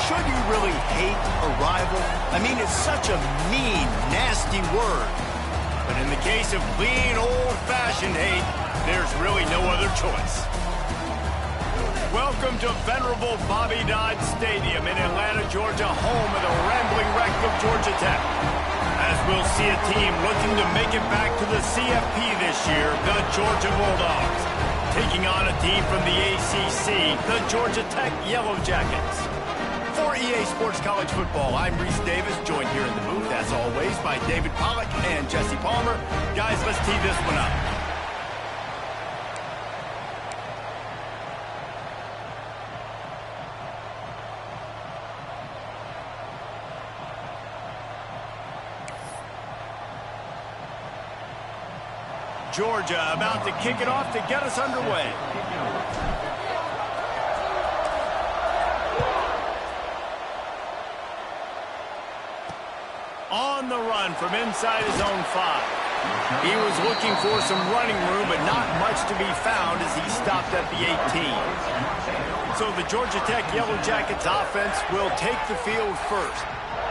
should you really hate a rival? I mean, it's such a mean, nasty word. But in the case of clean, old-fashioned hate, there's really no other choice. Welcome to venerable Bobby Dodd Stadium in Atlanta, Georgia, home of the rambling wreck of Georgia Tech. As we'll see a team looking to make it back to the CFP this year, the Georgia Bulldogs, taking on a team from the ACC, the Georgia Tech Yellow Jackets. For EA Sports College Football, I'm Reese Davis, joined here in the booth, as always, by David Pollack and Jesse Palmer. Guys, let's tee this one up. Georgia about to kick it off to get us underway. On the run from inside his own 5. He was looking for some running room, but not much to be found as he stopped at the 18. So the Georgia Tech Yellow Jackets offense will take the field first.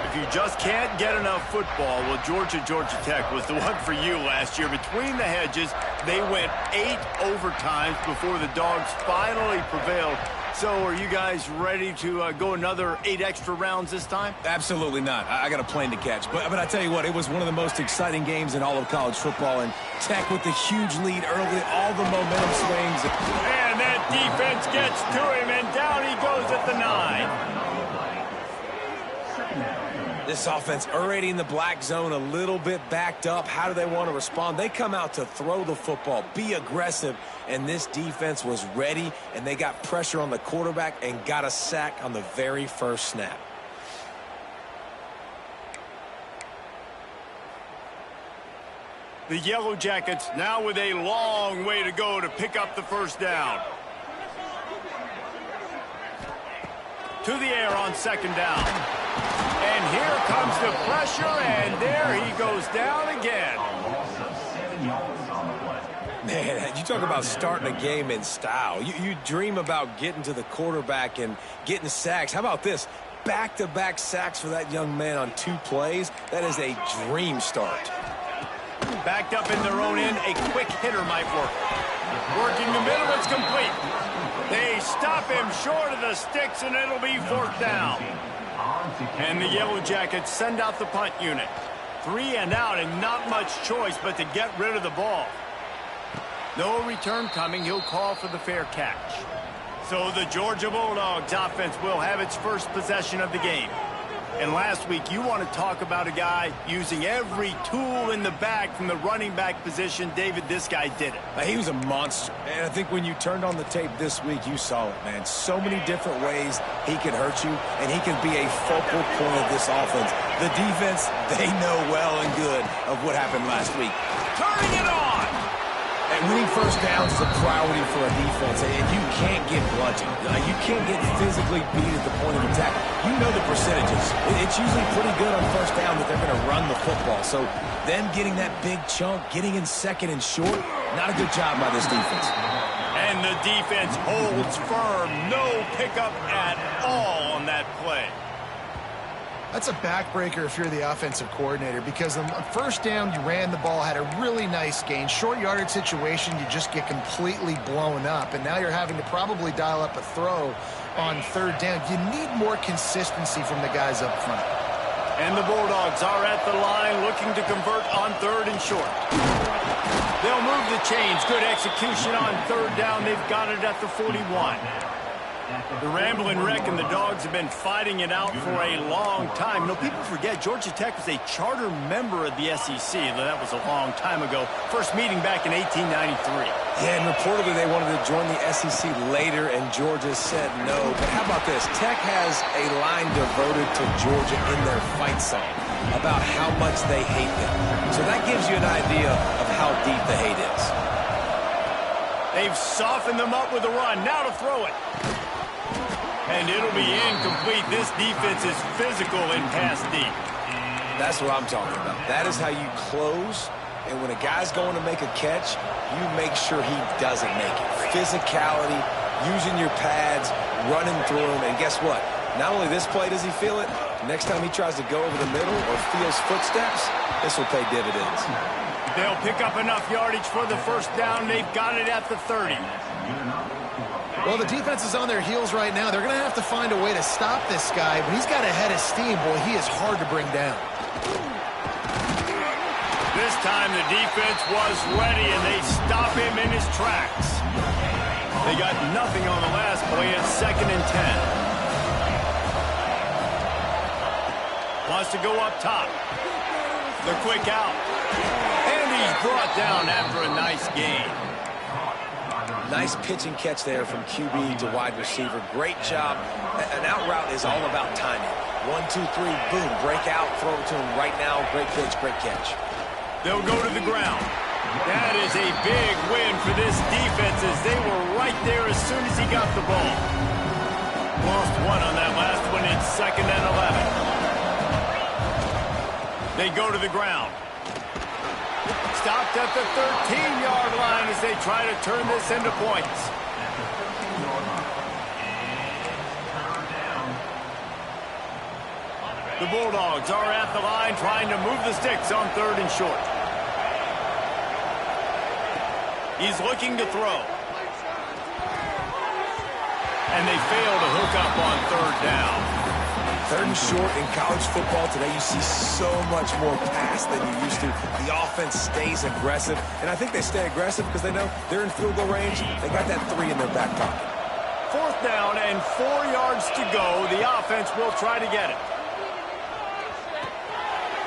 If you just can't get enough football, well, Georgia Tech was the one for you last year. Between the hedges, they went 8 overtimes before the Dogs finally prevailed. So are you guys ready to go another 8 extra rounds this time? Absolutely not. I got a plane to catch. But I tell you what, it was one of the most exciting games in all of college football. And Tech with the huge lead early, all the momentum swings. And that defense gets to him, and down he goes at the 9. This offense already in the black zone, a little bit backed up. How do they want to respond? They come out to throw the football, be aggressive, and this defense was ready, and they got pressure on the quarterback and got a sack on the very first snap. The Yellow Jackets now with a long way to go to pick up the first down. To the air on second down. And here comes the pressure, and there he goes down again. Man, you talk about starting a game in style. You dream about getting to the quarterback and getting sacks. How about this? Back-to-back sacks for that young man on 2 plays. That is a dream start. Backed up in their own end, a quick hitter might work. Working the middle, it's complete. They stop him short of the sticks, and it'll be 4th down. And the Yellow Jackets send out the punt unit. 3 and out, and not much choice but to get rid of the ball. No return coming. He'll call for the fair catch. So the Georgia Bulldogs offense will have its first possession of the game. And last week, you want to talk about a guy using every tool in the bag from the running back position. David, this guy did it. He was a monster. And I think when you turned on the tape this week, you saw it, man. So many different ways he can hurt you, and he can be a focal point of this offense. The defense, they know well and good of what happened last week. Turning it on! And winning first downs is a priority for a defense, and you can't get bludgeoned. You can't get physically beat at the point of attack. You know the percentages. It's usually pretty good on first down that they're going to run the football. So them getting that big chunk, getting in second and short, not a good job by this defense. And the defense holds firm. No pickup at all on that play. That's a backbreaker if you're the offensive coordinator, because on first down, you ran the ball, had a really nice gain. Short yardage situation, you just get completely blown up, and now you're having to probably dial up a throw on 3rd down. You need more consistency from the guys up front. And the Bulldogs are at the line looking to convert on 3rd and short. They'll move the chains. Good execution on 3rd down. They've got it at the 41. The Rambling Wreck and the Dogs have been fighting it out for a long time. You know, people forget Georgia Tech was a charter member of the SEC. That was a long time ago. First meeting back in 1893. Yeah, and reportedly they wanted to join the SEC later, and Georgia said no. But how about this? Tech has a line devoted to Georgia in their fight song about how much they hate them. So that gives you an idea of how deep the hate is. They've softened them up with a run. Now to throw it. And it'll be incomplete. This defense is physical in pass deep. That's what I'm talking about. That is how you close. And when a guy's going to make a catch, you make sure he doesn't make it. Physicality, using your pads, running through him. And guess what? Not only this play does he feel it, next time he tries to go over the middle or feels footsteps, this will pay dividends. They'll pick up enough yardage for the first down. They've got it at the 30. Well, the defense is on their heels right now. They're going to have to find a way to stop this guy. When he's got a head of steam, boy, he is hard to bring down. This time the defense was ready, and they stop him in his tracks. They got nothing on the last play. It's 2nd and 10. Wants to go up top. The quick out. And he's brought down after a nice gain. Nice pitch and catch there from QB to wide receiver. Great job. An out route is all about timing. 1, 2, 3, boom, break out, throw it to him right now. Great pitch, great catch. They'll go to the ground. That is a big win for this defense as they were right there as soon as he got the ball. Lost one on that last one. It's 2nd and 11. They go to the ground. Stopped at the 13-yard line as they try to turn this into points. The Bulldogs are at the line trying to move the sticks on 3rd and short. He's looking to throw. And they fail to hook up on 3rd down. 3rd and short in college football today, you see so much more pass than you used to. The offense stays aggressive, and I think they stay aggressive because they know they're in field goal range. They got that 3 in their back pocket. 4th down and 4 yards to go. The offense will try to get it.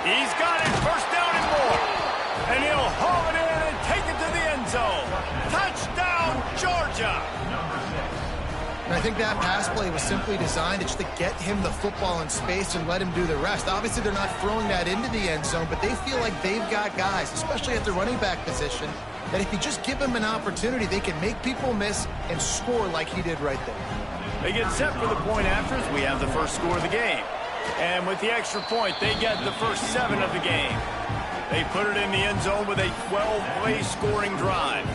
He's got it. 1st down and more. And he'll haul it in and take it to the end zone. Touchdown, Georgia. And I think that pass play was simply designed just to get him the football in space and let him do the rest. Obviously, they're not throwing that into the end zone, but they feel like they've got guys, especially at the running back position, that if you just give them an opportunity, they can make people miss and score like he did right there. They get set for the point afters. We have the first score of the game. And with the extra point, they get the first 7 of the game. They put it in the end zone with a 12-play scoring drive.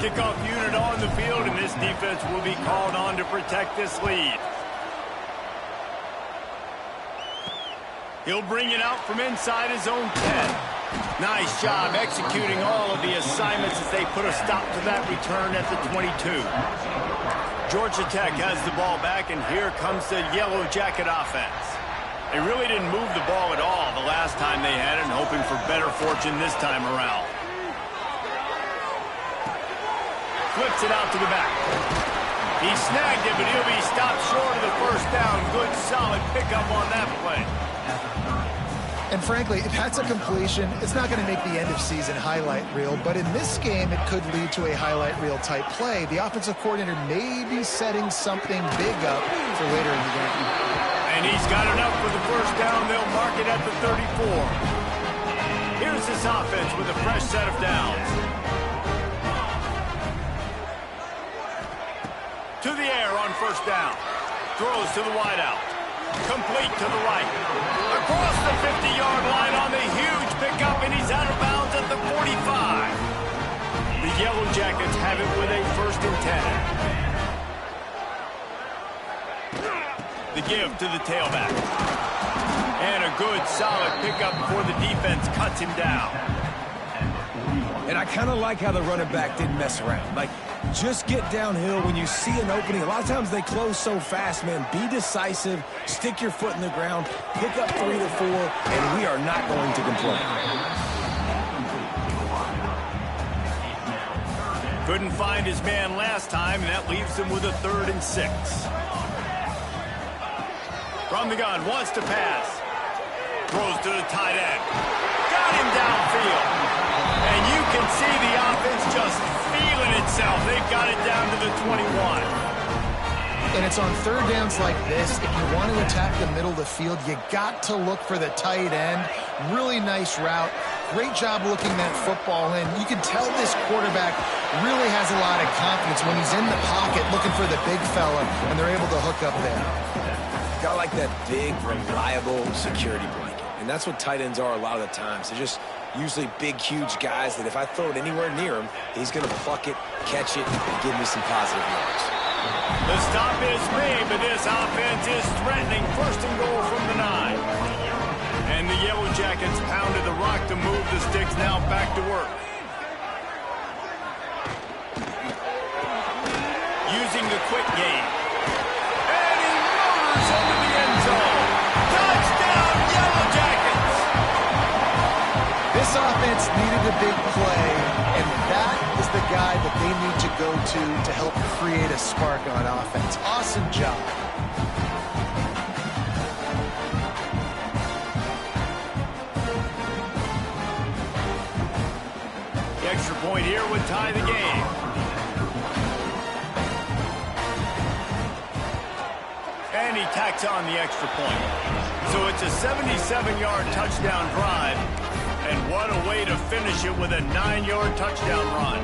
Kickoff unit on the field, and this defense will be called on to protect this lead. He'll bring it out from inside his own 10. Nice job executing all of the assignments as they put a stop to that return at the 22. Georgia Tech has the ball back, and here comes the Yellow Jacket offense. They really didn't move the ball at all the last time they had it, and hoping for better fortune this time around. Flips it out to the back. He snagged it, but he'll be stopped short of the 1st down. Good, solid pickup on that play. And frankly, if that's a completion, it's not going to make the end-of-season highlight reel. But in this game, it could lead to a highlight reel type play. The offensive coordinator may be setting something big up for later in the game. And he's got enough for the 1st down. They'll mark it at the 34. Here's this offense with a fresh set of downs. To the air on 1st down. Throws to the wideout. Complete to the right. Across the 50-yard line on the huge pickup, and he's out of bounds at the 45. The Yellow Jackets have it with a 1st and 10. The give to the tailback. And a good, solid pickup before the defense cuts him down. And I kind of like how the running back didn't mess around. Like, just get downhill when you see an opening. A lot of times they close so fast, man. Be decisive, stick your foot in the ground, pick up 3 to 4, and we are not going to complain. Couldn't find his man last time, and that leaves him with a 3rd and 6. From the gun, wants to pass. Throws to the tight end. Got him downfield. And you can see the offense just feeling itself. They've got it down to the 21. And it's on 3rd downs like this. If you want to attack the middle of the field, you got to look for the tight end. Really nice route. Great job looking that football in. You can tell this quarterback really has a lot of confidence when he's in the pocket looking for the big fella, and they're able to hook up there. Got like that big, reliable security blanket. And that's what tight ends are a lot of the times. They're just usually big, huge guys that if I throw it anywhere near him, he's going to pluck it, catch it, and give me some positive yards. The stop is made, but this offense is threatening. First and goal from the 9. And the Yellow Jackets pounded the rock to move the sticks. Now back to work. Using the quick game. And he motors into the end zone. Touchdown, Yellow Jackets! This offense needed a big play, and that is the guy that they need to go to help create a spark on offense. Awesome job. The extra point here would tie the game. And he tacks on the extra point. So it's a 77-yard touchdown drive. And what a way to finish it with a 9-yard touchdown run.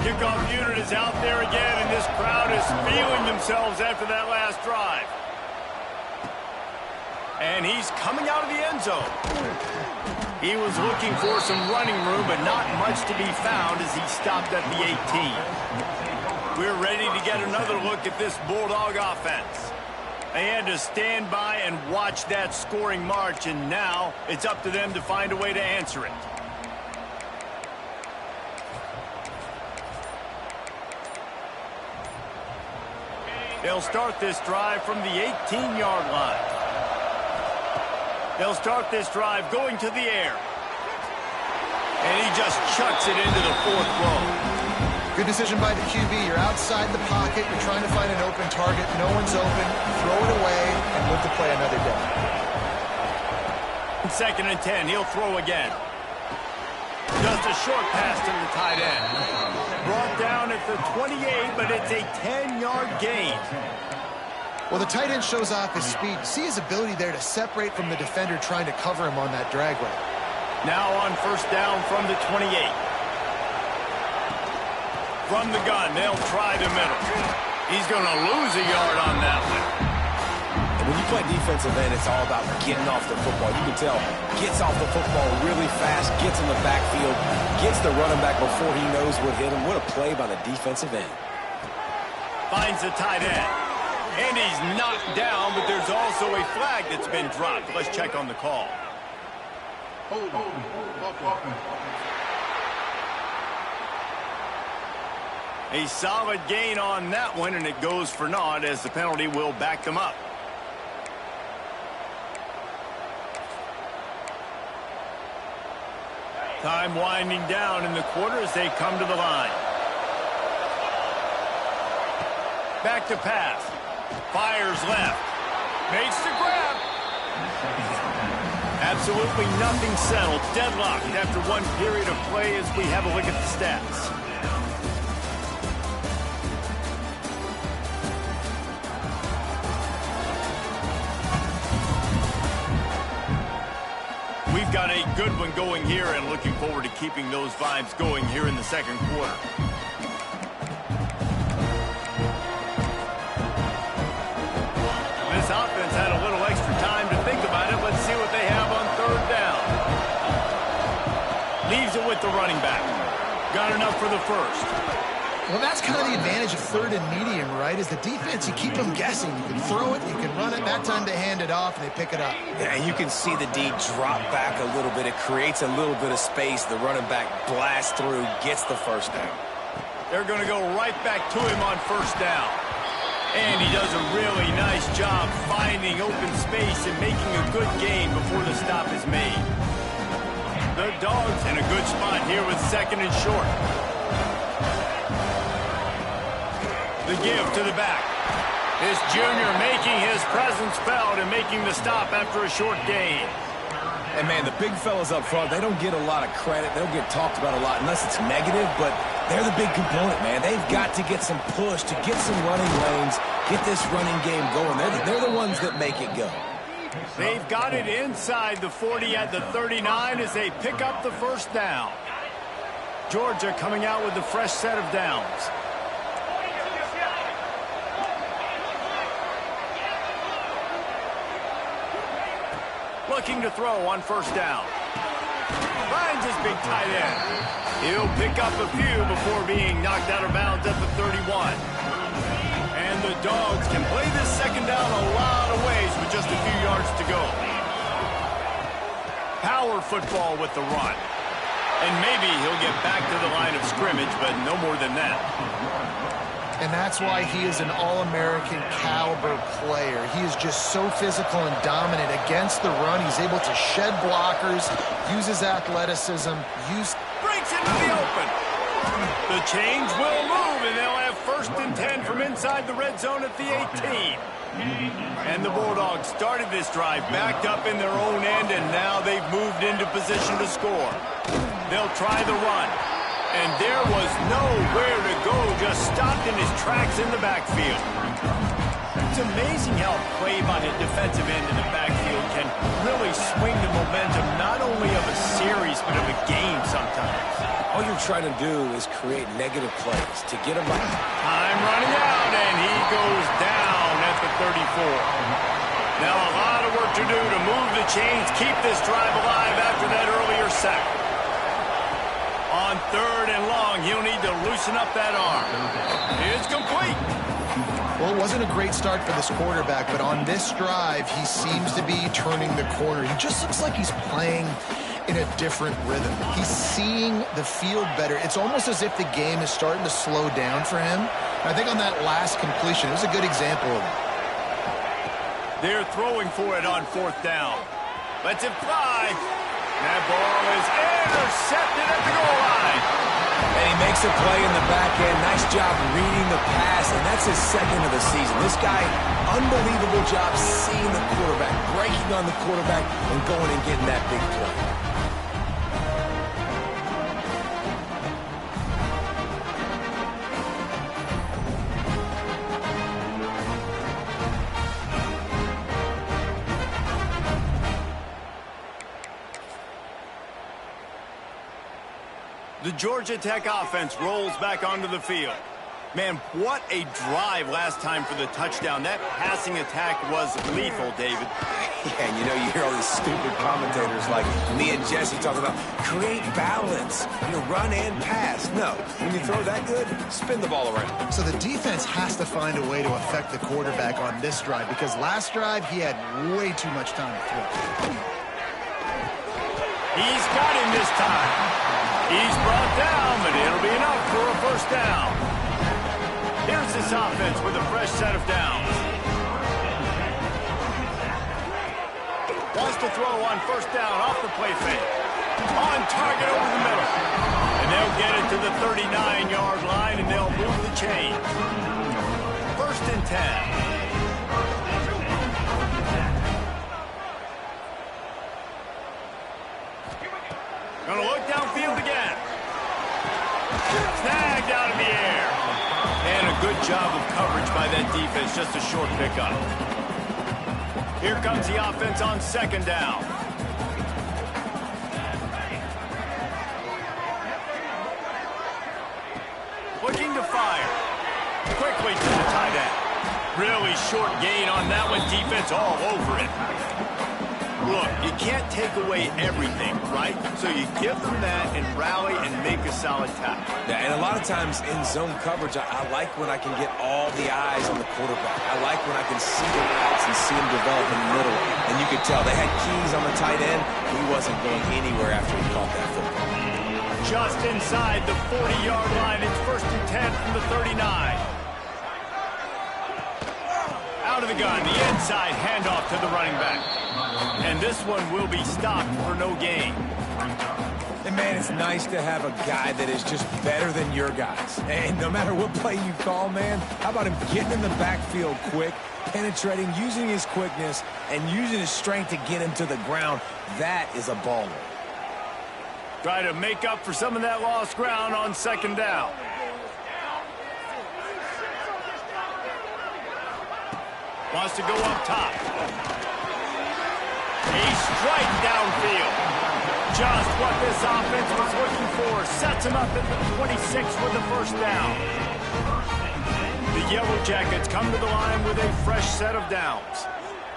Kickoff unit is out there again, and this crowd is feeling themselves after that last drive. And he's coming out of the end zone. He was looking for some running room, but not much to be found as he stopped at the 18. We're ready to get another look at this Bulldog offense. They had to stand by and watch that scoring march, and now it's up to them to find a way to answer it. They'll start this drive from the 18-yard line. They'll start this drive going to the air. And he just chucks it into the 4th row. Good decision by the QB. You're outside the pocket. You're trying to find an open target. No one's open. Throw it away and live to play another day. 2nd and 10. He'll throw again. Just a short pass to the tight end. Brought down at the 28, but it's a 10-yard gain. Well, the tight end shows off his speed. See his ability there to separate from the defender trying to cover him on that drag route. Now on first down from the 28. From the gun, they'll try the middle. He's going to lose a yard on that one. And when you play defensive end, it's all about getting off the football. You can tell, gets off the football really fast, gets in the backfield, gets the running back before he knows what hit him. What a play by the defensive end. Finds the tight end. And he's knocked down, but there's also a flag that's been dropped. Let's check on the call. A solid gain on that one, and it goes for naught as the penalty will back them up. Time winding down in the quarter as they come to the line. Back to pass. Fires left. Makes the grab. Absolutely nothing settled. Deadlocked after one period of play as we have a look at the stats. We've got a good one going here and looking forward to keeping those vibes going here in the 2nd quarter. This offense had a little extra time to think about it. Let's see what they have on 3rd down. Leaves it with the running back. Got enough for the first. Well, that's kind of the advantage of 3rd and medium, right? Is the defense, you keep them guessing. You can throw it, you can run it. That time they hand it off and they pick it up. Yeah, and you can see the D drop back a little bit. It creates a little bit of space. The running back blasts through, gets the first down. They're going to go right back to him on 1st down. And he does a really nice job finding open space and making a good gain before the stop is made. The Dogs in a good spot here with 2nd and short. The give to the back. This junior making his presence felt and making the stop after a short gain. And, man, the big fellas up front, they don't get a lot of credit. They don't get talked about a lot unless it's negative, but they're the big component, man. They've got to get some push, to get some running lanes, get this running game going. They're the ones that make it go. They've got it inside the 40 at the 39 as they pick up the first down. Georgia coming out with a fresh set of downs. Looking to throw on 1st down. Finds his big tight end. He'll pick up a few before being knocked out of bounds at the 31. And The Dogs can play this second down a lot of ways with just a few yards to go. Power football with the run. And maybe he'll get back to the line of scrimmage, but no more than that. And that's why he is an All-American caliber player. He is just so physical and dominant against the run. He's able to shed blockers, use his athleticism, breaks into the open. The chains will move, and they'll have 1st and 10 from inside the red zone at the 18. And the Bulldogs started this drive backed up in their own end, and now they've moved into position to score. They'll try the run. And there was nowhere to go, just stopped in his tracks in the backfield. It's amazing how play by the defensive end in the backfield can really swing the momentum not only of a series, but of a game sometimes. All you're trying to do is create negative plays to get him by. Time running out, and he goes down at the 34. Now a lot of work to do to move the chains, keep this drive alive after that earlier sack. On 3rd and long, he'll need to loosen up that arm. It's complete. Well, it wasn't a great start for this quarterback, but on this drive, he seems to be turning the corner. He just looks like he's playing in a different rhythm. He's seeing the field better. It's almost as if the game is starting to slow down for him. And I think on that last completion, it was a good example of it. They're throwing for it on 4th down. Lets it fly. That ball is intercepted at the goal line. And he makes a play in the back end. Nice job reading the pass, and that's his 2nd of the season. This guy, unbelievable job seeing the quarterback, breaking on the quarterback, and going and getting that big play. The Georgia Tech offense rolls back onto the field. Man, what a drive last time for the touchdown. That passing attack was lethal, David. Yeah, and you hear all these stupid commentators like me and Jesse talking about create balance, run and pass. No, when you throw that good, spin the ball around. So the defense has to find a way to affect the quarterback on this drive because last drive he had way too much time to throw. He's got him this time. He's brought down, but it'll be enough for a 1st down. Here's this offense with a fresh set of downs. Wants to throw on 1st down off the play fake. On target over the middle. And they'll get it to the 39-yard line, and they'll move the chains. 1st and 10. Gonna look downfield again. Snagged out of the air. And a good job of coverage by that defense. Just a short pickup. Here comes the offense on 2nd down. Looking to fire. Quickly to the tight end. Really short gain on that one. Defense all over it. Look, you can't take away everything, right? So you give them that and rally and make a solid tackle. Yeah, and a lot of times in zone coverage, I like when I can get all the eyes on the quarterback. I like when I can see the routes and see them develop in the middle. And you could tell they had keys on the tight end. He wasn't going anywhere after he caught that football. Just inside the 40-yard line. It's 1st and 10 from the 39. Out of the gun, the inside handoff to the running back. And this one will be stopped for no gain. And, man, it's nice to have a guy that is just better than your guys. And no matter what play you call, man, how about him getting in the backfield quick, penetrating, using his quickness, and using his strength to get him to the ground. That is a baller. Try to make up for some of that lost ground on 2nd down. Wants to go up top. A strike downfield. Just what this offense was looking for. Sets him up at the 26 for the 1st down. The Yellow Jackets come to the line with a fresh set of downs.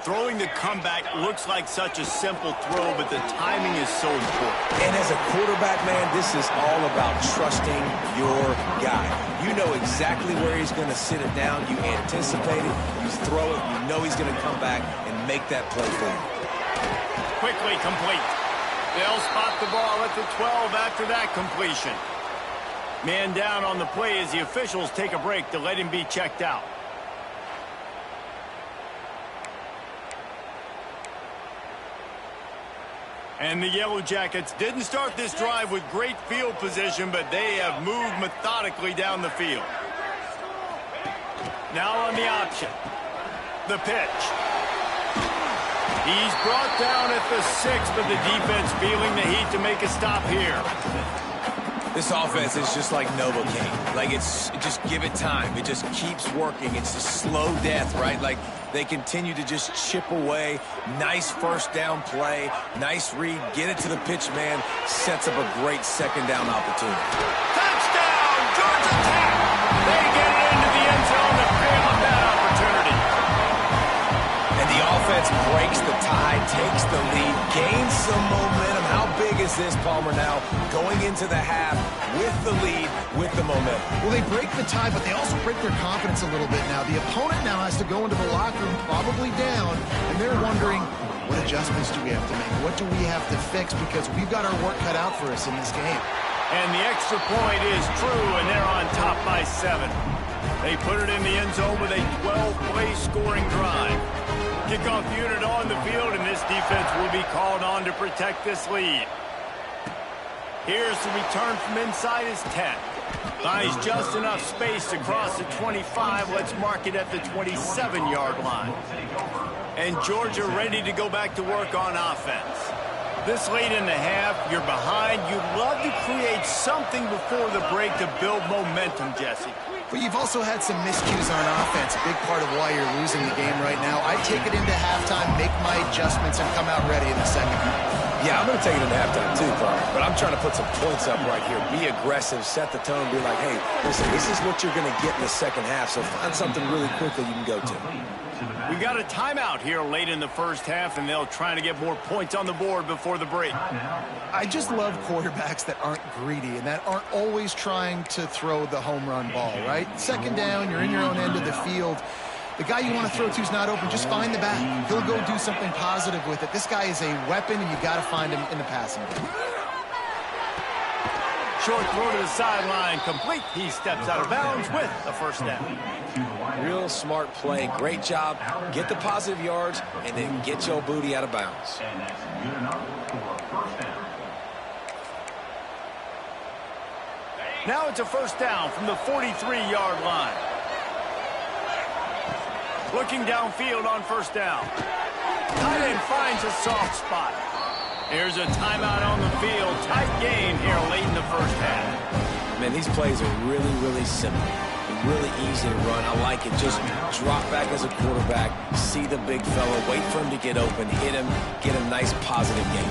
Throwing the comeback looks like such a simple throw, but the timing is so important. And as a quarterback, man, this is all about trusting your guy. You know exactly where he's going to sit it down. You anticipate it. You throw it. You know he's going to come back and make that play for you. Quickly complete. They'll spot the ball at the 12 after that completion. Man down on the play as the officials take a break to let him be checked out. And the Yellow Jackets didn't start this drive with great field position, but they have moved methodically down the field. Now on the option. The pitch. He's brought down at the 6, but the defense feeling the heat to make a stop here. This offense is just like Novocaine. Like, it's just give it time. It just keeps working. It's a slow death, right? Like, they continue to just chip away. Nice first down play. Nice read. Get it to the pitch man. Sets up a great second down opportunity. Touchdown, Georgia Tech! They get it into the end zone to fail on that opportunity. And the offense breaks the tie, takes the lead, gains some momentum. How big is this, Palmer, now? Going into the half with the lead, with the momentum. Well, they break the tie, but they also break their confidence a little bit now. The opponent now has to go into the locker room, probably down, and they're wondering, what adjustments do we have to make? What do we have to fix? Because we've got our work cut out for us in this game. And the extra point is true, and they're on top by 7. They put it in the end zone with a 12-play scoring drive. Kickoff unit on the field, and this defense will be called on to protect this lead. Here's the return from inside his 10. Finds just enough space to cross the 25. Let's mark it at the 27-yard line. And Georgia ready to go back to work on offense. This late in the half, you're behind. You'd love to create something before the break to build momentum, Jesse. But you've also had some miscues on offense, a big part of why you're losing the game right now. I take it into halftime, make my adjustments, and come out ready in the second half. Yeah, I'm going to take it into halftime too, Carl. But I'm trying to put some points up right here. Be aggressive, set the tone, be like, hey, listen, this is what you're going to get in the second half, so find something really quick that you can go to. We got a timeout here late in the first half, and they'll try to get more points on the board before the break. I just love quarterbacks that aren't greedy and that aren't always trying to throw the home run ball, right? Second down, you're in your own end of the field. The guy you want to throw to is not open. Just find the back. He'll go do something positive with it. This guy is a weapon, and you got to find him in the passing game. Short throw to the sideline, complete. He steps out of bounds with the first down. Real smart play. Great job. Get the positive yards, and then get your booty out of bounds. Now it's a first down from the 43-yard line. Looking downfield on first down. Tight end finds a soft spot. Here's a timeout on the field. Tight game here late in the first half. Man, these plays are really, really simple. Really easy to run. I like it. Just drop back as a quarterback, see the big fella, wait for him to get open, hit him, get a nice positive gain.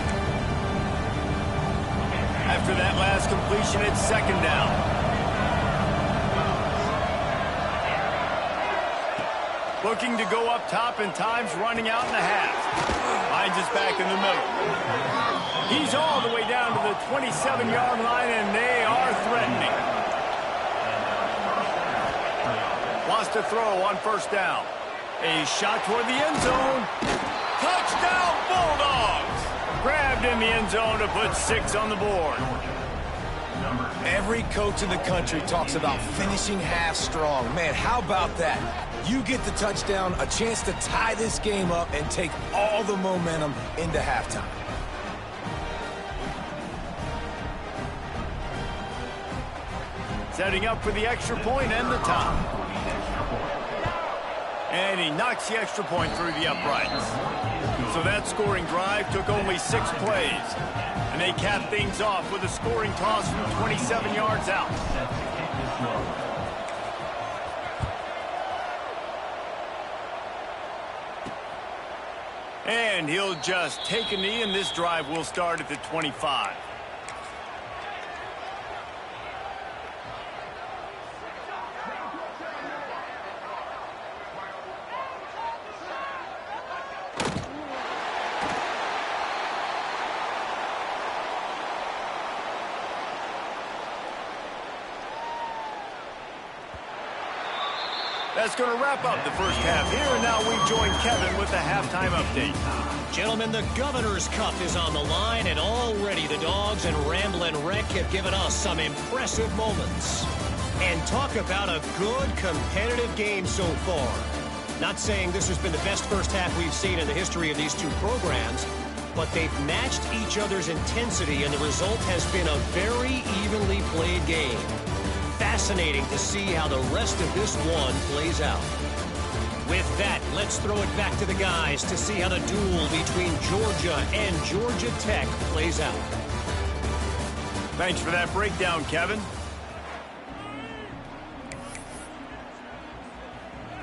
After that last completion, it's second down. Looking to go up top, and time's running out in the half. Finds us back in the middle. He's all the way down to the 27-yard line, and they are threatening. Wants to throw on first down. A shot toward the end zone. Touchdown, Bulldogs! Grabbed in the end zone to put 6 on the board. Every coach in the country talks about finishing half strong. Man, how about that? You get the touchdown, a chance to tie this game up and take all the momentum into halftime. Setting up for the extra point and the tie. And he knocks the extra point through the uprights. So that scoring drive took only 6 plays. And they cap things off with a scoring toss from 27 yards out. And he'll just take a knee, and this drive will start at the 25. that's going to wrap up the first half here. And now we join Kevin with the halftime update. Gentlemen, the Governor's Cup is on the line, and already the Dogs and Ramblin' Wreck have given us some impressive moments. And talk about a good competitive game so far. Not saying this has been the best first half we've seen in the history of these two programs, but they've matched each other's intensity, and the result has been a very evenly played game. Fascinating to see how the rest of this one plays out. With that, let's throw it back to the guys to see how the duel between Georgia and Georgia Tech plays out. Thanks for that breakdown, Kevin.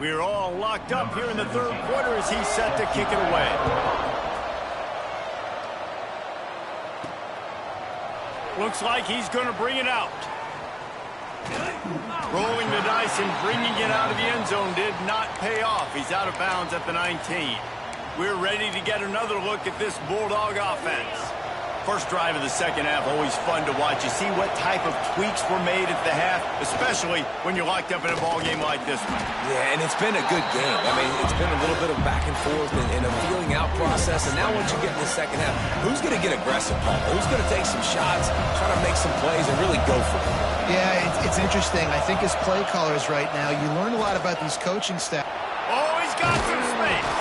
We're all locked up here in the third quarter as he's set to kick it away. Looks like he's going to bring it out. Rolling the dice and bringing it out of the end zone did not pay off. He's out of bounds at the 19. We're ready to get another look at this Bulldog offense. First drive of the second half, always fun to watch. You see what type of tweaks were made at the half, especially when you're locked up in a ball game like this one. Yeah, and it's been a good game. I mean, it's been a little bit of back and forth and a feeling out process. And now once you get in the second half, who's going to get aggressive, Paul? Who's going to take some shots, try to make some plays, and really go for it? Yeah, it's interesting. I think as play callers right now, you learn a lot about these coaching staff. Oh, he's got some space.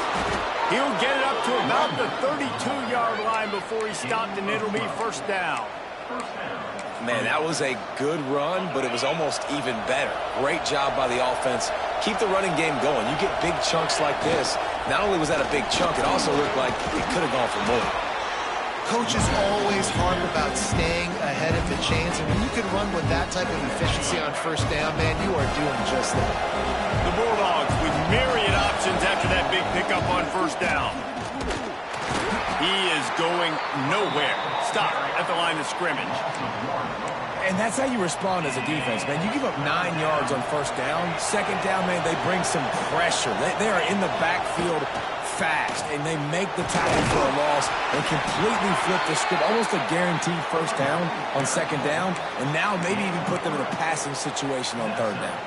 He'll get it up to about the 32-yard line before he stopped, and it'll be first down. Man, that was a good run, but it was almost even better. Great job by the offense. Keep the running game going. You get big chunks like this. Not only was that a big chunk, it also looked like it could have gone for more. Coaches always harp about staying ahead of the chains, and when you can run with that type of efficiency on first down, man, you are doing just that. The Bulldogs with myriad options after that big pickup on first down. He is going nowhere. Stop at the line of scrimmage. And that's how you respond as a defense, man. You give up 9 yards on first down. Second down, man, they bring some pressure. They are in the backfield fast, and they make the tackle for a loss and completely flip the script. Almost a guaranteed first down on second down, and now maybe even put them in a passing situation on third down.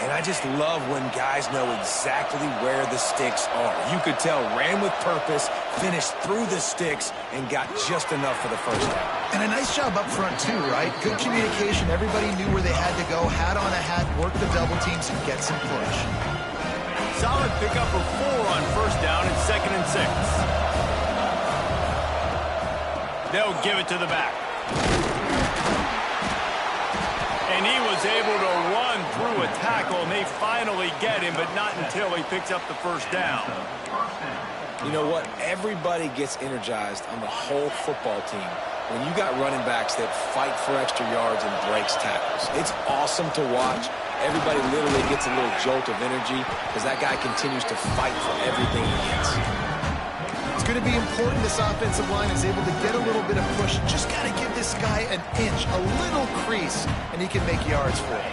And I just love when guys know exactly where the sticks are. You could tell ran with purpose, finished through the sticks, and got just enough for the first down. And a nice job up front, too, right? Good communication. Everybody knew where they had to go. Hat on a hat, work the double teams, and get some push. Solid pickup of 4 on first down and 2nd and 6. They'll give it to the back. And he was able to run through a tackle, and they finally get him, but not until he picks up the first down. You know what? Everybody gets energized on the whole football team when you got running backs that fight for extra yards and breaks tackles. It's awesome to watch. Everybody literally gets a little jolt of energy because that guy continues to fight for everything he gets. It's going to be important this offensive line is able to get a little bit of push. Just got to give this guy an inch, a little crease, and he can make yards for it.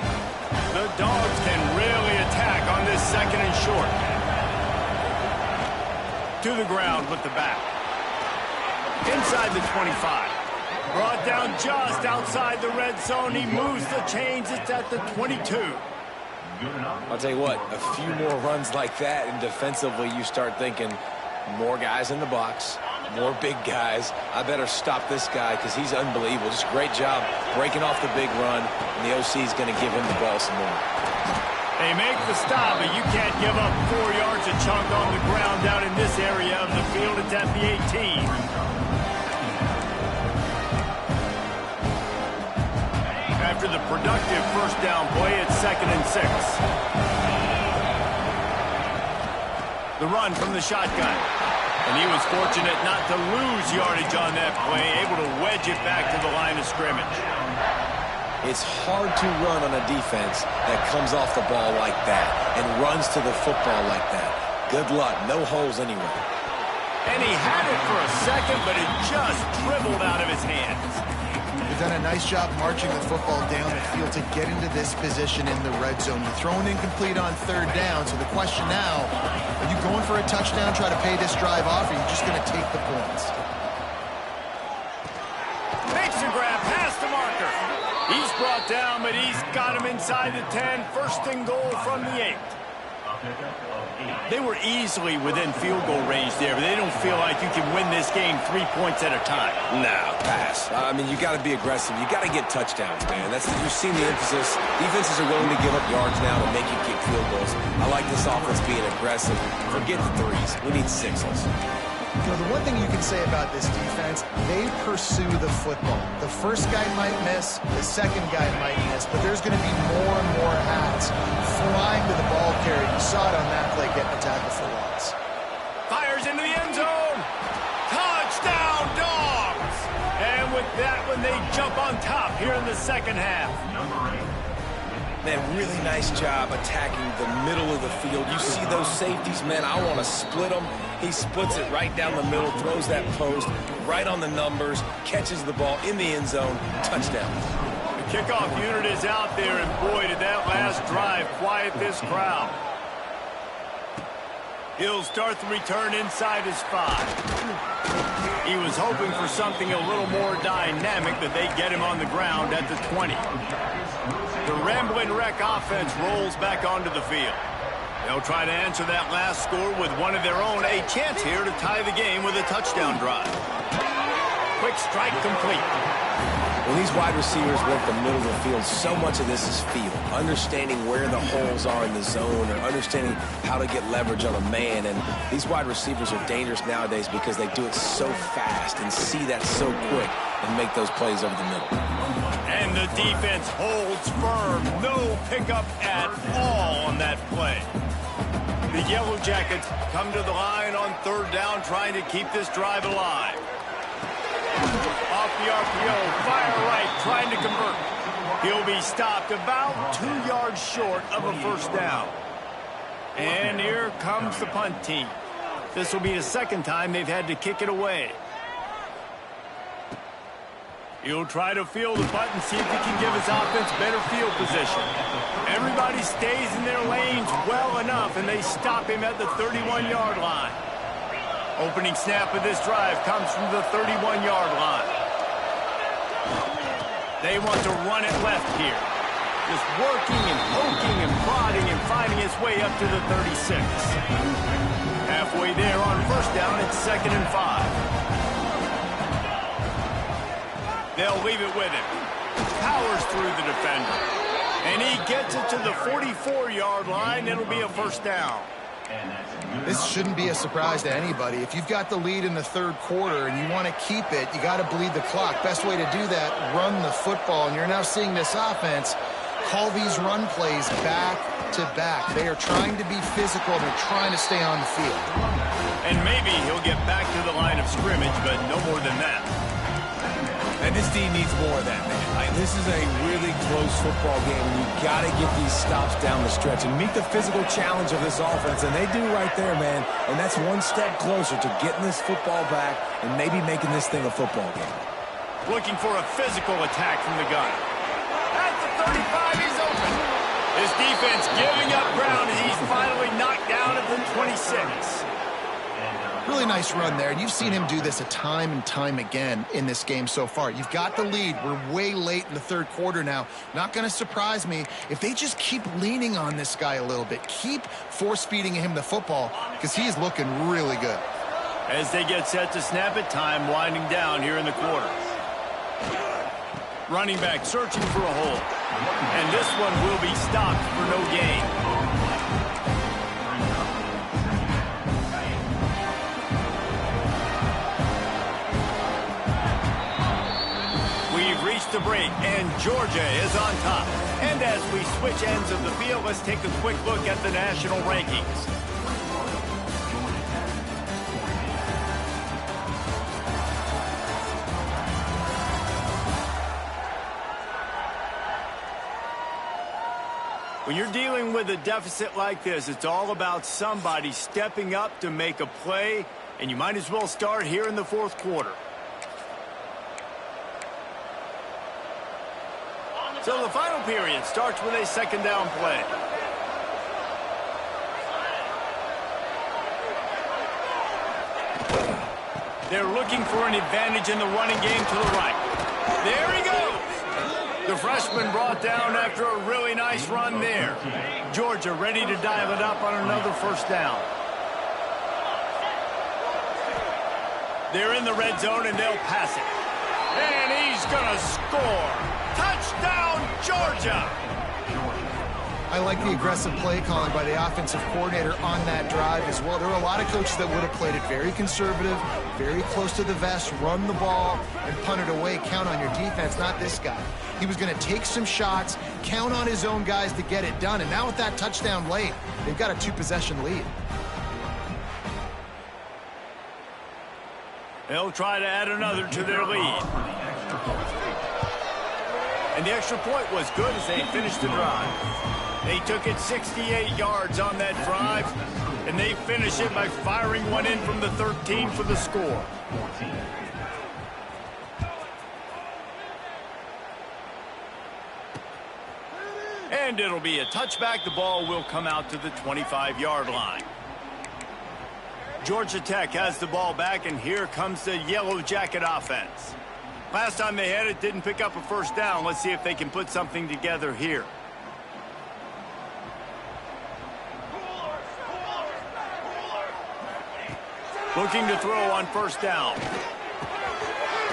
The Dogs can really attack on this 2nd and short. To the ground with the back. Inside the 25. Brought down just outside the red zone. He moves the chains. It's at the 22. I'll tell you what, a few more runs like that, and defensively you start thinking more guys in the box, more big guys. I better stop this guy because he's unbelievable. Just great job breaking off the big run, and the OC is going to give him the ball some more. They make the stop, but you can't give up 4 yards a chunk on the ground down in this area of the field. It's at the 18. After the productive first down play, it's 2nd and 6. The run from the shotgun. And he was fortunate not to lose yardage on that play, able to wedge it back to the line of scrimmage. It's hard to run on a defense that comes off the ball like that and runs to the football like that. Good luck. No holes anywhere. And he had it for a second, but it just dribbled out of his hands. They've done a nice job marching the football down the field to get into this position in the red zone. You're throwing incomplete on third down, so the question now, are you going for a touchdown, try to pay this drive off, or are you just going to take the points? Makes a grab past the marker. He's brought down, but he's got him inside the 10. First and goal from the 8. They were easily within field goal range there, but they don't feel like you can win this game 3 points at a time. No, pass. I mean, you got to be aggressive. You got to get touchdowns, man. You've seen the emphasis. Defenses are willing to give up yards now to make you kick field goals. I like this offense being aggressive. Forget the threes. We need sixes. You know, the one thing you can say about this defense, they pursue the football. The first guy might miss, the second guy might miss, but there's going to be more and more hats flying to the ball carrier. You saw it on that play getting a tackle for loss. Fires into the end zone. Touchdown, Dogs! And with that one, they jump on top here in the second half. Man, really nice job attacking the middle of the field. You see those safeties, man, I want to split them. He splits it right down the middle, throws that post right on the numbers, catches the ball in the end zone, touchdown. The kickoff unit is out there, and boy, did that last drive quiet this crowd. He'll start the return inside his 5. He was hoping for something a little more dynamic, but they get him on the ground at the 20. The Ramblin' Wreck offense rolls back onto the field. They'll try to answer that last score with one of their own. A chance here to tie the game with a touchdown drive. Quick strike complete. When these wide receivers work the middle of the field, so much of this is feel. Understanding where the holes are in the zone or understanding how to get leverage on a man. And these wide receivers are dangerous nowadays because they do it so fast and see that so quick and make those plays over the middle. And the defense holds firm. No pickup at all on that play. The Yellow Jackets come to the line on third down, trying to keep this drive alive. Off the RPO, fire right, trying to convert. He'll be stopped about 2 yards short of a first down. And here comes the punt team. This will be the second time they've had to kick it away. He'll try to field the punt and see if he can give his offense better field position. Everybody stays in their lanes well enough, and they stop him at the 31-yard line. Opening snap of this drive comes from the 31-yard line. They want to run it left here. Just working and poking and prodding and finding his way up to the 36. Halfway there on first down, it's 2nd and 5. They'll leave it with him. Powers through the defender. And he gets it to the 44-yard line. It'll be a first down. This shouldn't be a surprise to anybody. If you've got the lead in the third quarter and you want to keep it, you got to bleed the clock. Best way to do that, run the football. And you're now seeing this offense call these run plays back to back. They are trying to be physical. They're trying to stay on the field. And maybe he'll get back to the line of scrimmage, but no more than that. And this team needs more of that, man. This is a really close football game. You've got to get these stops down the stretch and meet the physical challenge of this offense, and they do right there, man. And that's one step closer to getting this football back and maybe making this thing a football game. Looking for a physical attack from the gun. At the 35, he's open. His defense giving up ground as he's finally knocked down at the 26. Really nice run there, and you've seen him do this a time and time again in this game so far. You've got the lead. We're way late in the third quarter now. Not going to surprise me if they just keep leaning on this guy a little bit. Keep force-feeding him the football because he is looking really good. As they get set to snap it, time winding down here in the quarter. Running back searching for a hole. And this one will be stopped for no gain. The break, and Georgia is on top. And as we switch ends of the field, let's take a quick look at the national rankings. When you're dealing with a deficit like this, it's all about somebody stepping up to make a play, and you might as well start here in the fourth quarter. So the final period starts with a second down play. They're looking for an advantage in the running game to the right. There he goes. The freshman brought down after a really nice run there. Georgia ready to dial it up on another first down. They're in the red zone, and they'll pass it. And he's going to score. Touchdown, Georgia! I like the aggressive play calling by the offensive coordinator on that drive as well. There are a lot of coaches that would have played it very conservative, very close to the vest, run the ball, and punt it away. Count on your defense, not this guy. He was going to take some shots, count on his own guys to get it done. And now with that touchdown late, they've got a 2-possession lead. They'll try to add another to their lead. And the extra point was good as they finished the drive. They took it 68 yards on that drive, and they finish it by firing one in from the 13 for the score. And it'll be a touchback. The ball will come out to the 25-yard line. Georgia Tech has the ball back, and here comes the Yellow Jacket offense. Last time they had it, didn't pick up a first down. Let's see if they can put something together here. Looking to throw on first down.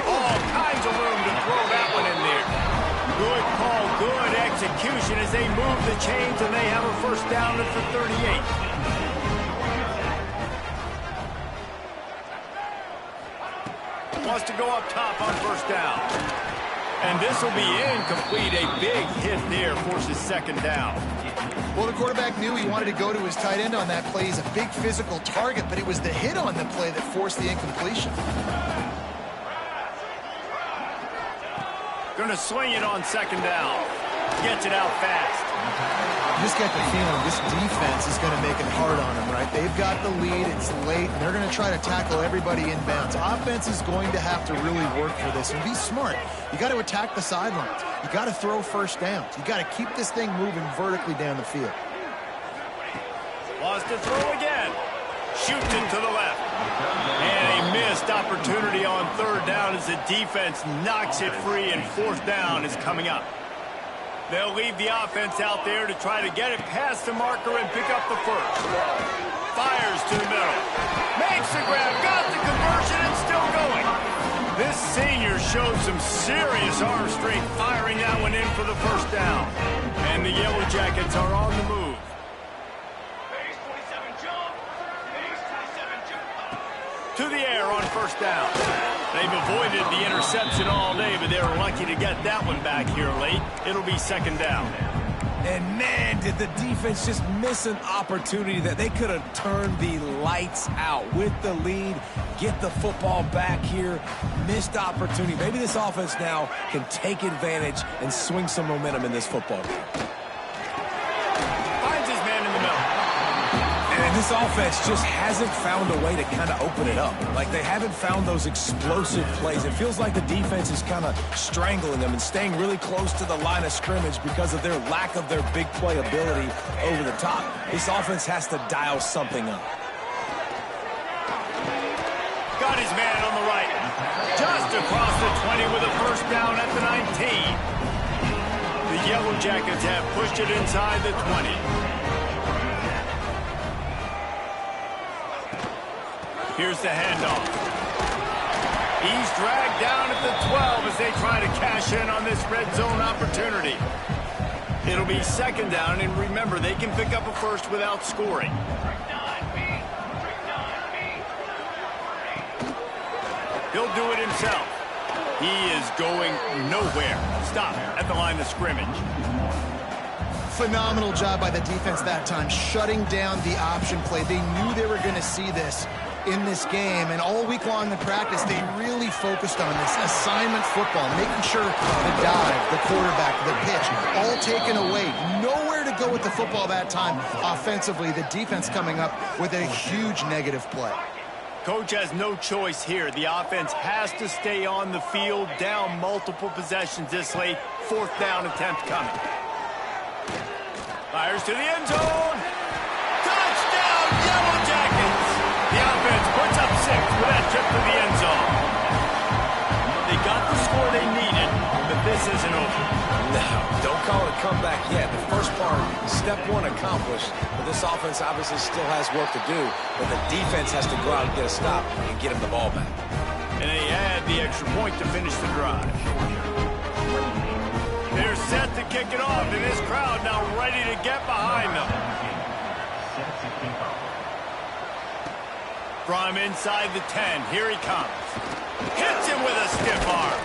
All kinds of room to throw that one in there. Good call, good execution as they move the chains, and they have a first down at the 38. Wants to go up top on first down. And this will be incomplete. A big hit there forces second down. Well, the quarterback knew he wanted to go to his tight end on that play. He's a big physical target, but it was the hit on the play that forced the incompletion. Going to swing it on second down. Gets it out fast. You just get the feeling this defense is going to make it hard on them, right? They've got the lead, it's late, and they're going to try to tackle everybody inbounds. Offense is going to have to really work for this and be smart. You got to attack the sidelines. You got to throw first downs. You got to keep this thing moving vertically down the field. Wants to throw again. Shoots it to the left. And a missed opportunity on third down as the defense knocks it free, and fourth down is coming up. They'll leave the offense out there to try to get it past the marker and pick up the first. Fires to the middle. Makes the grab. Got the conversion and still going. This senior showed some serious arm strength firing that one in for the first down. And the Yellow Jackets are on the move. To the air on first down. They've avoided the interception all day, but they were lucky to get that one back here late. It'll be second down. And man, did the defense just miss an opportunity that they could have turned the lights out with the lead, get the football back here. Missed opportunity. Maybe this offense now can take advantage and swing some momentum in this football game. Finds his man in the middle. And this offense just hasn't found a way to kind of open it up. Like, they haven't found those explosive plays. It feels like the defense is kind of strangling them and staying really close to the line of scrimmage because of their lack of their big play ability over the top. This offense has to dial something up. Got his man on the right. Just across the 20 with a first down at the 19. The Yellow Jackets have pushed it inside the 20. Here's the handoff. He's dragged down at the 12 as they try to cash in on this red zone opportunity. It'll be second down, and remember, they can pick up a first without scoring. He'll do it himself. He is going nowhere. Stop at the line of scrimmage. Phenomenal job by the defense that time, shutting down the option play. They knew they were going to see this in this game, and all week long in practice, they really focused on this assignment football, making sure the dive, the quarterback, the pitch, all taken away. Nowhere to go with the football that time offensively. The defense coming up with a huge negative play. Coach has no choice here. The offense has to stay on the field, down multiple possessions this late. Fourth down attempt coming. Fires to the end zone. Touchdown, Yellow Jackets. The offense puts up 6 with that trip to the end zone. They got the score they needed, but this isn't over. No, don't call it a comeback yet. The first part, step one accomplished, but this offense obviously still has work to do, but the defense has to go out and get a stop and get him the ball back. And they add the extra point to finish the drive. They're set to kick it off, and this crowd now ready to get behind them. From inside the 10, here he comes. Hits him with a stiff arm.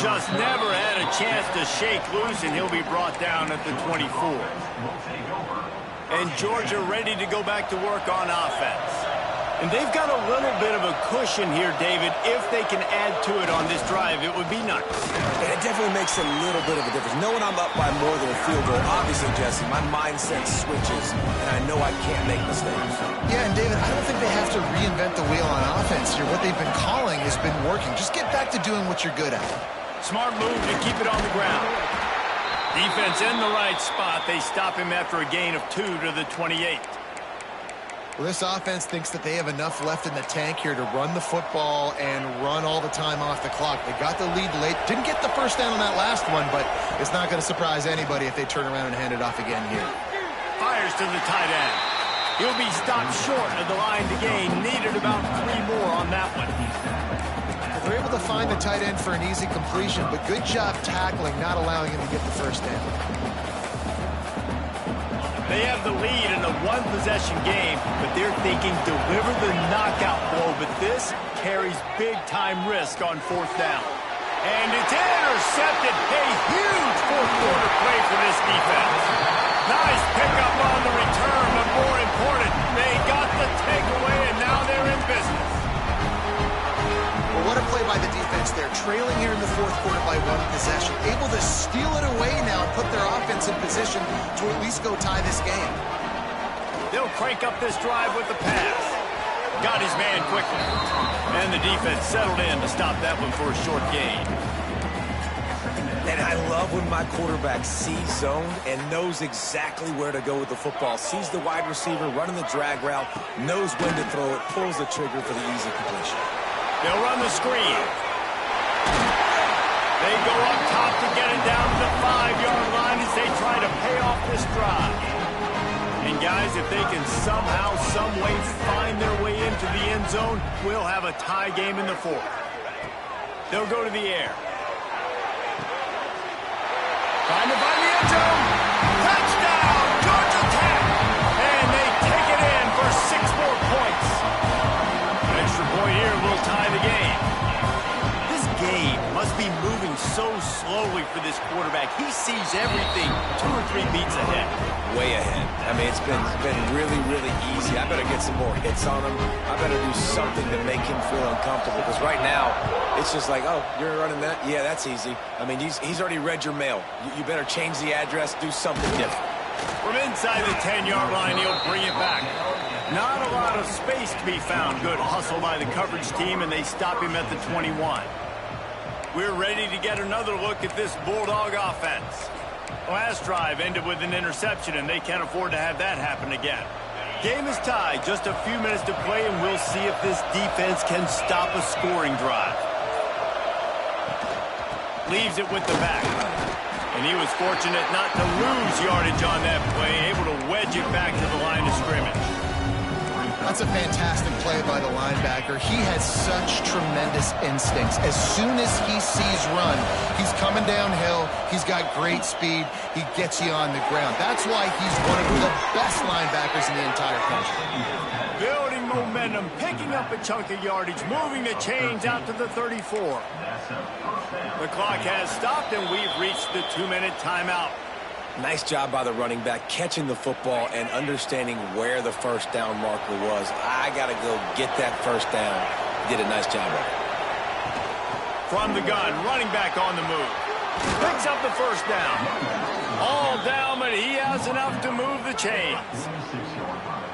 Just never had a chance to shake loose, and he'll be brought down at the 24. And Georgia ready to go back to work on offense. And they've got a little bit of a cushion here, David. If they can add to it on this drive, it would be nice. It definitely makes a little bit of a difference. Knowing I'm up by more than a field goal, obviously, Jesse, my mindset switches, and I know I can't make mistakes. Yeah, and David, I don't think they have to reinvent the wheel on offense here. What they've been calling has been working. Just get back to doing what you're good at. Smart move to keep it on the ground. Defense in the right spot. They stop him after a gain of 2 to the 28. Well, this offense thinks that they have enough left in the tank here to run the football and run all the time off the clock. They got the lead late. Didn't get the first down on that last one, but it's not going to surprise anybody if they turn around and hand it off again here. Fires to the tight end. He'll be stopped short of the line to gain. Needed about 3 more on that one. They're able to find the tight end for an easy completion, but good job tackling, not allowing him to get the first down. They have the lead in a one-possession game, but they're thinking deliver the knockout blow, but this carries big-time risk on 4th down. And it's intercepted. A huge fourth-quarter play for this defense. Nice pickup on the return, but more important, they got the takeaway, and now they're in business. Well, what a play by the defense there. Trailing here in the 4th quarter by 1 possession. Able to steal it away now and put their offense in position to at least go tie this game. They'll crank up this drive with the pass. Got his man quickly. And the defense settled in to stop that one for a short gain. And I love when my quarterback sees zone and knows exactly where to go with the football. Sees the wide receiver running the drag route, knows when to throw it, pulls the trigger for the easy completion. They'll run the screen. They go up top to get it down to the 5-yard line as they try to pay off this drive. And guys, if they can somehow, some way find their way into the end zone, we'll have a tie game in the 4th. They'll go to the air. Trying to find the end zone. Touchdown, Georgia Tech. And they take it in for 6 more points. Extra point here will tie the game. This game must be moving so slowly for this quarterback. He sees everything 2 or 3 beats ahead. Way ahead. I mean, it's been really, really easy. I better get some more hits on him. I better do something to make him feel uncomfortable. Because right now, it's just like, oh, you're running that? Yeah, that's easy. I mean, he's already read your mail. You better change the address, do something different. From inside the 10-yard line, he'll bring it back. Not a lot of space to be found. Good hustle by the coverage team, and they stop him at the 21. We're ready to get another look at this Bulldog offense. Last drive ended with an interception, and they can't afford to have that happen again. Game is tied. Just a few minutes to play, and we'll see if this defense can stop a scoring drive. Leaves it with the back. And he was fortunate not to lose yardage on that play, able to wedge it back to the line of scrimmage. That's a fantastic play by the linebacker. He has such tremendous instincts. As soon as he sees run, he's coming downhill. He's got great speed. He gets you on the ground. That's why he's one of the best linebackers in the entire country. Building momentum, picking up a chunk of yardage, moving the chains out to the 34. The clock has stopped, and we've reached the 2-minute timeout. Nice job by the running back, catching the football and understanding where the first down marker was. I got to go get that first down. Did a nice job of it. From the gun, running back on the move. Picks up the first down. All down, but he has enough to move the chains.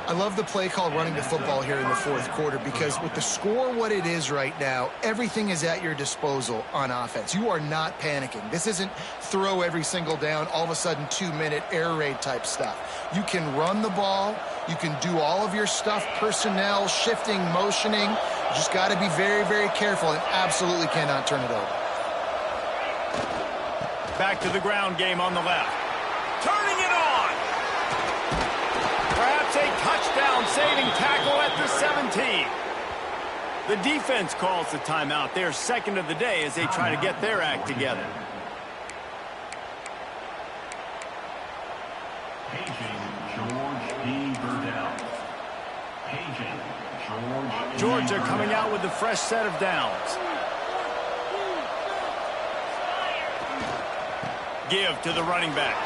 I love the play call running the football here in the 4th quarter because with the score what it is right now, everything is at your disposal on offense. You are not panicking. This isn't throw every single down, all of a sudden 2-minute air raid type stuff. You can run the ball. You can do all of your stuff, personnel, shifting, motioning. You just got to be very, very careful and absolutely cannot turn it over. Back to the ground game on the left. Turning it on. Perhaps a touchdown-saving tackle at the 17. The defense calls the timeout. They're second of the day as they try to get their act together. Georgia coming out with a fresh set of downs. Give to the running back.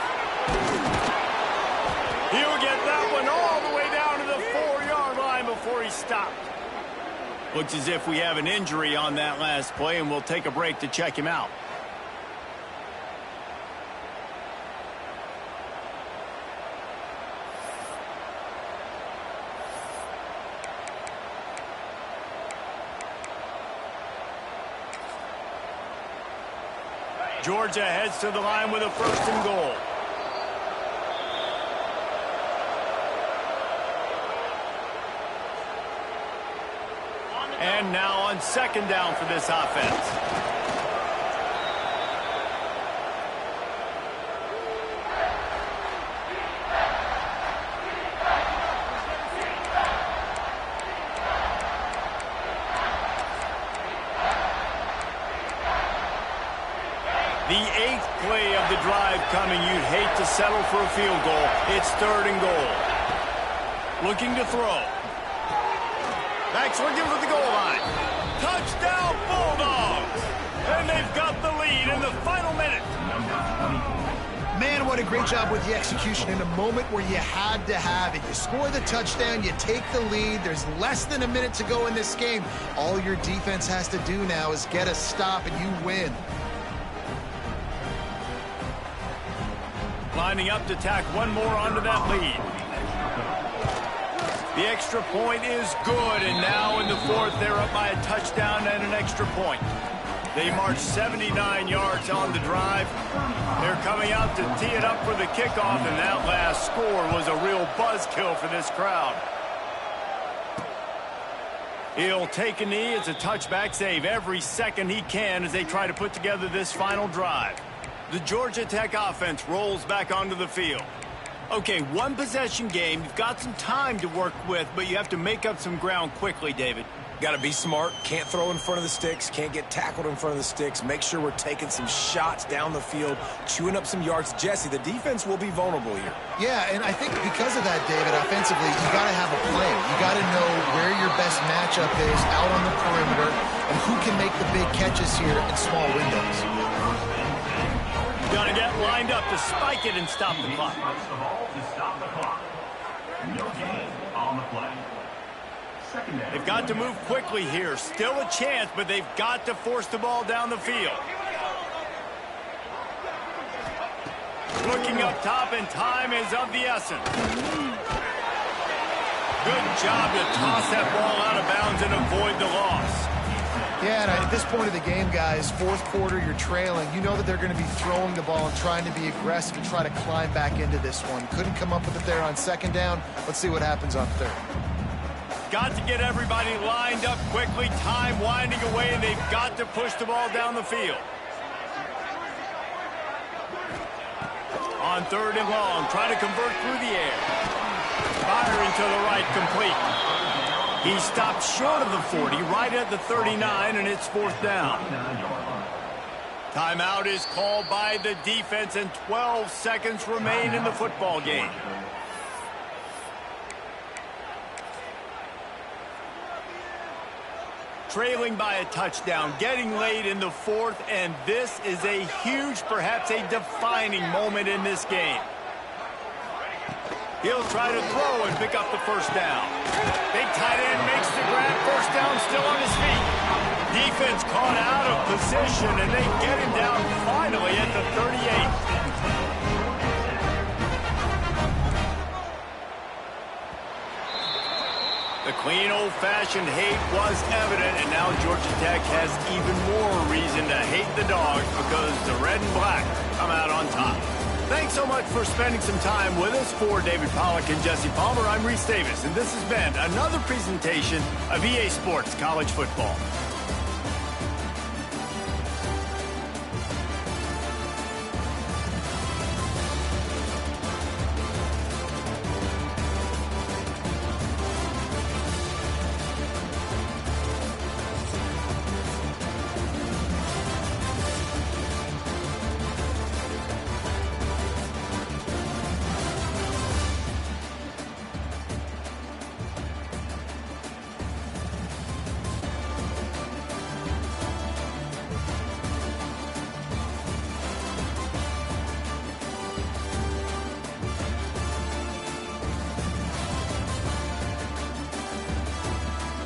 He'll get that one all the way down to the 4-yard line before he stopped. Looks as if we have an injury on that last play, and we'll take a break to check him out. Georgia heads to the line with a 1st and goal. And now on 2nd down for this offense. The 8th play of the drive coming. You'd hate to settle for a field goal. It's 3rd and goal. Looking to throw. Backs looking for the goal line. Touchdown Bulldogs! And they've got the lead in the final minute. Man, what a great job with the execution in a moment where you had to have it. You score the touchdown, you take the lead. There's less than a minute to go in this game. All your defense has to do now is get a stop and you win. Lining up to tack one more onto that lead. The extra point is good, and now in the 4th, they're up by a touchdown and an extra point. They march 79 yards on the drive. They're coming out to tee it up for the kickoff, and that last score was a real buzzkill for this crowd. He'll take a knee. It's a touchback save every second he can as they try to put together this final drive. The Georgia Tech offense rolls back onto the field. Okay, 1-possession game. You've got some time to work with, but you have to make up some ground quickly, David. Got to be smart. Can't throw in front of the sticks. Can't get tackled in front of the sticks. Make sure we're taking some shots down the field, chewing up some yards. Jesse, the defense will be vulnerable here. Yeah, and I think because of that, David, offensively, you got to have a plan. You got to know where your best matchup is out on the perimeter and who can make the big catches here in small windows. Got to get lined up to spike it and stop the clock. No gain on the play. They've got to move quickly here. Still a chance, but they've got to force the ball down the field. Looking up top, and time is of the essence. Good job to toss that ball out of bounds and avoid the loss. Yeah, and at this point of the game, guys, 4th quarter, you're trailing. You know that they're going to be throwing the ball and trying to be aggressive and try to climb back into this one. Couldn't come up with it there on 2nd down. Let's see what happens on 3rd. Got to get everybody lined up quickly. Time winding away, and they've got to push the ball down the field. On 3rd and long, trying to convert through the air. Firing to the right, complete. He stopped short of the 40, right at the 39, and it's 4th down. Timeout is called by the defense, and 12 seconds remain in the football game. Trailing by a touchdown, getting late in the 4th, and this is a huge, perhaps a defining moment in this game. He'll try to throw and pick up the 1st down. Big tight end makes the grab. 1st down, still on his feet. Defense caught out of position, and they get him down finally at the 38. The clean, old-fashioned hate was evident, and now Georgia Tech has even more reason to hate the Dogs because the red and black come out on top. Thanks so much for spending some time with us. For David Pollack and Jesse Palmer, I'm Reese Davis, and this has been another presentation of EA Sports College Football.